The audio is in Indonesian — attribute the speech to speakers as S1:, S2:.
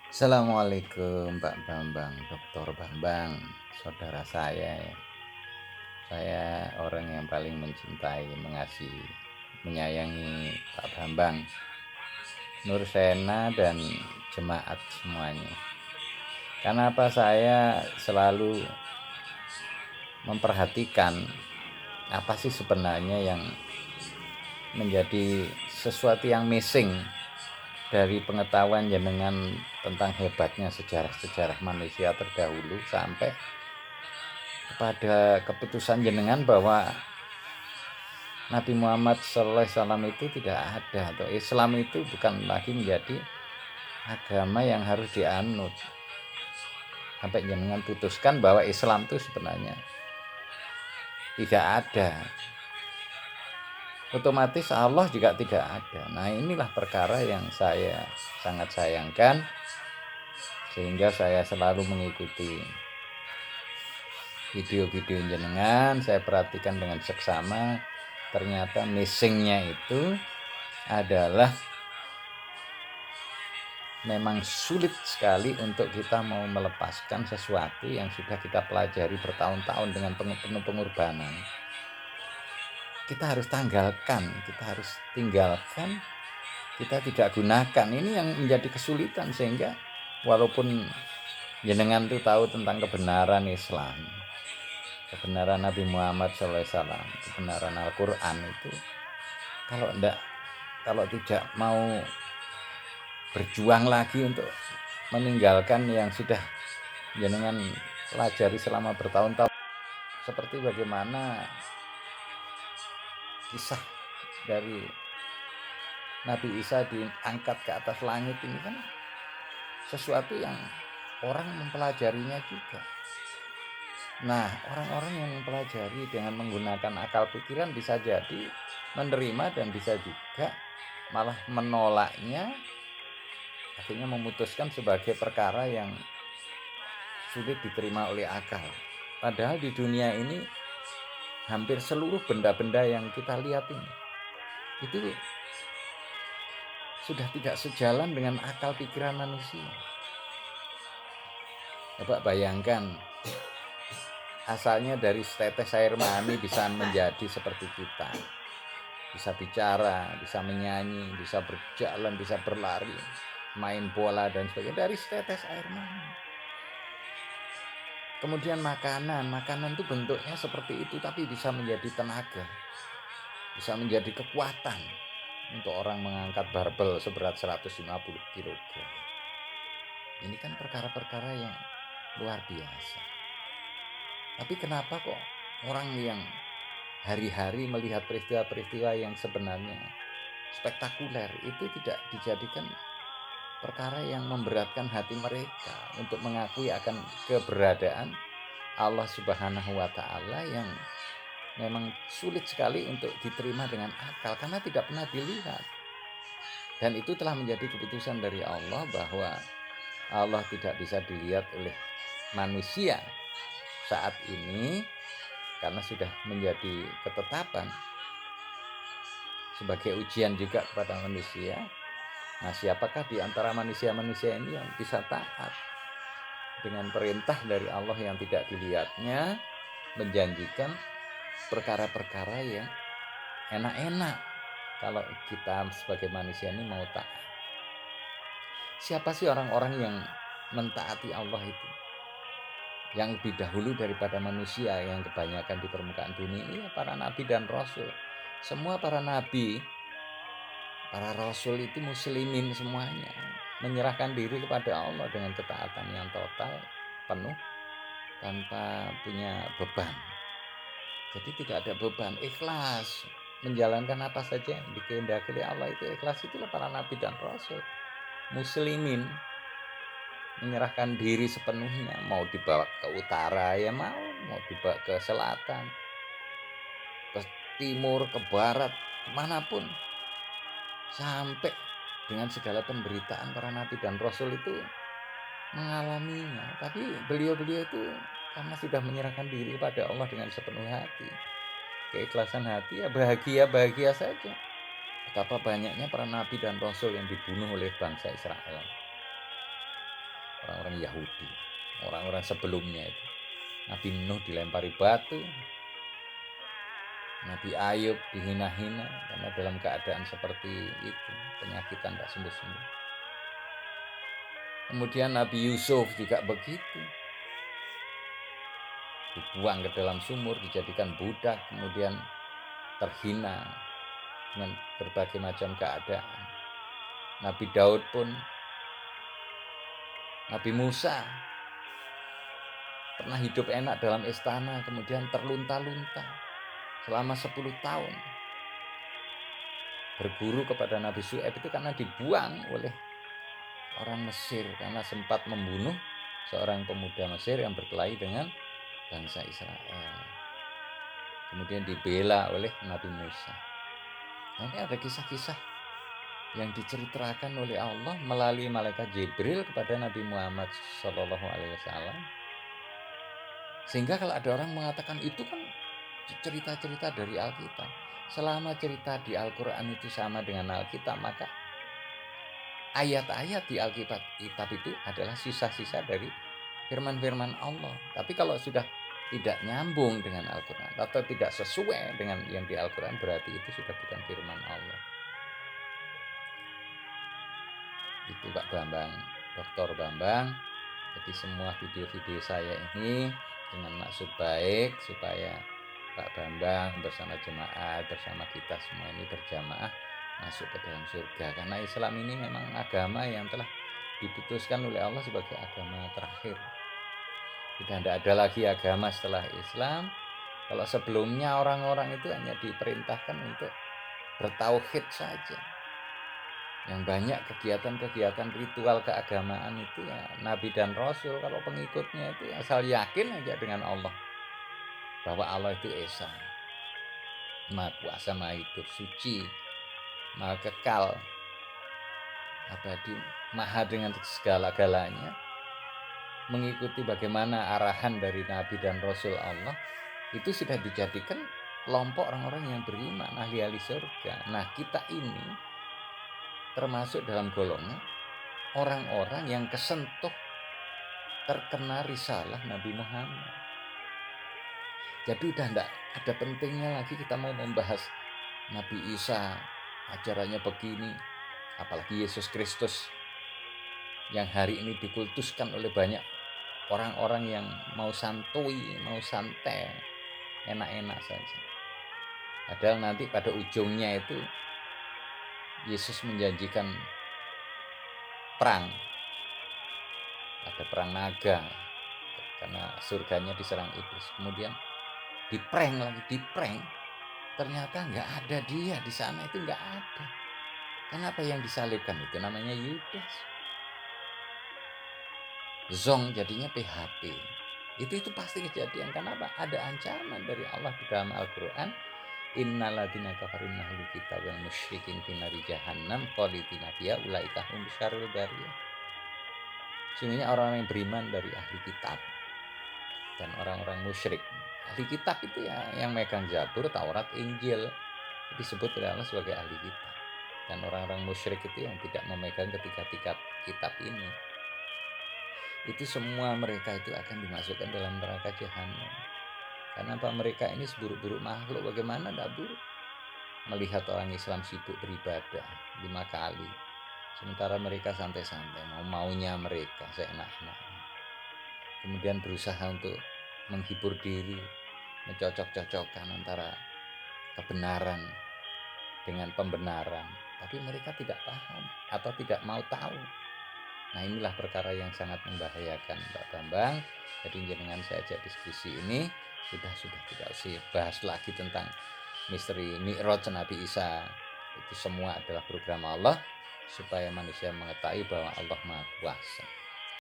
S1: Assalamualaikum Pak Bambang, Dokter Bambang, saudara saya ya. Saya orang yang paling mencintai, mengasihi, menyayangi Pak Bambang, Nur Sena dan jemaat semuanya. Karena apa saya selalu memperhatikan apa sih sebenarnya yang menjadi sesuatu yang missing dari pengetahuan jenengan tentang hebatnya sejarah-sejarah manusia terdahulu sampai pada keputusan jenengan bahwa Nabi Muhammad SAW itu tidak ada, atau Islam itu bukan lagi menjadi agama yang harus dianut, sampai jenengan putuskan bahwa Islam itu sebenarnya tidak ada, otomatis Allah juga tidak ada. Nah, inilah perkara yang saya sangat sayangkan, sehingga saya selalu mengikuti video-video jenengan. Saya perhatikan dengan seksama, ternyata missingnya itu adalah memang sulit sekali untuk kita mau melepaskan sesuatu yang sudah kita pelajari bertahun-tahun dengan penuh pengorbanan. Kita harus tanggalkan, kita harus tinggalkan, kita tidak gunakan. Ini yang menjadi kesulitan, sehingga walaupun jenengan itu tahu tentang kebenaran Islam, kebenaran Nabi Muhammad SAW, kebenaran Al-Quran itu, kalau tidak mau berjuang lagi untuk meninggalkan yang sudah jenengan pelajari selama bertahun-tahun, seperti bagaimana kisah dari Nabi Isa diangkat ke atas langit, ini kan sesuatu yang orang mempelajarinya juga. Nah, orang-orang yang mempelajari dengan menggunakan akal pikiran bisa jadi menerima dan bisa juga malah menolaknya, akhirnya memutuskan sebagai perkara yang sulit diterima oleh akal. Padahal di dunia ini hampir seluruh benda-benda yang kita lihat ini itu sudah tidak sejalan dengan akal pikiran manusia. Coba bayangkan, asalnya dari setetes air mani bisa menjadi seperti kita, bisa bicara, bisa menyanyi, bisa berjalan, bisa berlari, main bola dan sebagainya, dari setetes air mani. Kemudian makanan itu bentuknya seperti itu, tapi bisa menjadi tenaga, bisa menjadi kekuatan untuk orang mengangkat barbel seberat 150 kg. Ini kan perkara-perkara yang luar biasa. Tapi kenapa kok orang yang hari-hari melihat peristiwa-peristiwa yang sebenarnya spektakuler itu tidak dijadikan perkara yang memberatkan hati mereka untuk mengakui akan keberadaan Allah Subhanahu wa Ta'ala yang memang sulit sekali untuk diterima dengan akal karena tidak pernah dilihat. Dan itu telah menjadi keputusan dari Allah bahwa Allah tidak bisa dilihat oleh manusia saat ini, karena sudah menjadi ketetapan sebagai ujian juga kepada manusia. Nah, siapakah di antara manusia-manusia ini yang bisa taat dengan perintah dari Allah yang tidak dilihatnya, menjanjikan perkara-perkara yang enak-enak kalau kita sebagai manusia ini mau taat. Siapa sih orang-orang yang mentaati Allah itu, yang lebih dahulu daripada manusia yang kebanyakan di permukaan bumi ini? Ya, para nabi dan rasul. Semua para nabi, para rasul itu muslimin semuanya, menyerahkan diri kepada Allah dengan ketaatan yang total, penuh, tanpa punya beban. Jadi tidak ada beban, ikhlas menjalankan apa saja yang dikehendaki oleh Allah. Itu ikhlas, itulah para nabi dan rasul. Muslimin, menyerahkan diri sepenuhnya, mau dibawa ke utara ya mau dibawa ke selatan, ke timur, ke barat, kemanapun, sampai dengan segala penderitaan para nabi dan rasul itu mengalaminya. Tapi beliau-beliau itu karena sudah menyerahkan diri kepada Allah dengan sepenuh hati, keikhlasan hati, ya bahagia saja. Betapa banyaknya para nabi dan rasul yang dibunuh oleh bangsa Israel. orang Yahudi, orang-orang sebelumnya itu. Nabi Nuh dilempari batu, Nabi Ayub dihina-hina karena dalam keadaan seperti itu, penyakitan tak sembuh-sembuh. Kemudian Nabi Yusuf juga begitu, dibuang ke dalam sumur, dijadikan budak, kemudian terhina dengan berbagai macam keadaan. Nabi Daud pun, Nabi Musa pernah hidup enak dalam istana, kemudian terlunta-lunta selama 10 tahun. Berguru kepada Nabi Syuaib itu karena dibuang oleh orang Mesir karena sempat membunuh seorang pemuda Mesir yang berkelahi dengan bangsa Israel. Kemudian dibela oleh Nabi Musa. Nah, ini ada kisah-kisah yang diceritakan oleh Allah melalui malaikat Jibril kepada Nabi Muhammad SAW. Sehingga kalau ada orang mengatakan itu kan cerita-cerita dari Alkitab, selama cerita di Al-Quran itu sama dengan Alkitab, maka ayat-ayat di Alkitab itu adalah sisa-sisa dari firman-firman Allah. Tapi kalau sudah tidak nyambung dengan Al-Quran atau tidak sesuai dengan yang di Al-Quran, berarti itu sudah bukan firman Allah. Itu Pak Bambang, Dr. Bambang. Jadi semua video-video saya ini dengan maksud baik supaya Pak Bambang bersama jemaat, bersama kita semua ini berjamaah masuk ke dalam surga. Karena Islam ini memang agama yang telah diputuskan oleh Allah sebagai agama terakhir. Tidak ada lagi agama setelah Islam. Kalau sebelumnya orang-orang itu hanya diperintahkan untuk bertauhid saja. Yang banyak kegiatan-kegiatan ritual keagamaan itu ya Nabi dan Rasul. Kalau pengikutnya itu asal yakin aja dengan Allah, bahwa Allah itu Esa, Maha Kuasa, Maha Hidup, Suci, Maha Kekal, abadi, Maha dengan segala-galanya, mengikuti bagaimana arahan dari Nabi dan Rasul Allah, itu sudah dijadikan kelompok orang-orang yang beriman, ahli-ahli surga. Nah, kita ini termasuk dalam golongan orang-orang yang kesentuh terkena risalah Nabi Muhammad. Jadi udah enggak ada pentingnya lagi kita mau membahas Nabi Isa, ajarannya begini, apalagi Yesus Kristus yang hari ini dikultuskan oleh banyak orang-orang yang mau santuy, mau santai, enak-enak saja. Padahal nanti pada ujungnya itu Yesus menjanjikan perang. Ada perang naga karena surganya diserang iblis. Kemudian diprank. Ternyata nggak ada dia di sana, itu nggak ada. Kenapa yang disalibkan itu namanya Yudas? Zong jadinya PHP. Itu pasti kejadian. Kenapa? Ada ancaman dari Allah di dalam Al-Quran. Innalladzina kafaru min ahlil kitab wal musyrikin fi nari jahannam khalidina fiha ulaika hum syarrul bariyah. Sesungguhnya orang-orang yang beriman dari ahli kitab dan orang-orang musyrik. Ahli kitab itu ya yang megang Zabur, Taurat, Injil, disebut oleh Allah sebagai ahli kitab. Dan orang-orang musyrik itu yang tidak memegang ketiga-tiga kitab ini. Itu semua mereka itu akan dimasukkan dalam neraka jahanam. Karena apa? Mereka ini seburuk-buruk makhluk. Bagaimana tidak buruk melihat orang Islam sibuk beribadah 5 kali, sementara mereka santai-santai, maunya mereka seenak-enaknya. Kemudian berusaha untuk menghibur diri, mencocok-cocokkan antara kebenaran dengan pembenaran, tapi mereka tidak paham atau tidak mau tahu. Nah, inilah perkara yang sangat membahayakan, Pak Bambang. Jadi dengan saya ajak diskusi ini sudah tidak usah bahas lagi tentang misteri Mi'raj Nabi Isa. Itu semua adalah program Allah supaya manusia mengetahui bahwa Allah Maha Kuasa.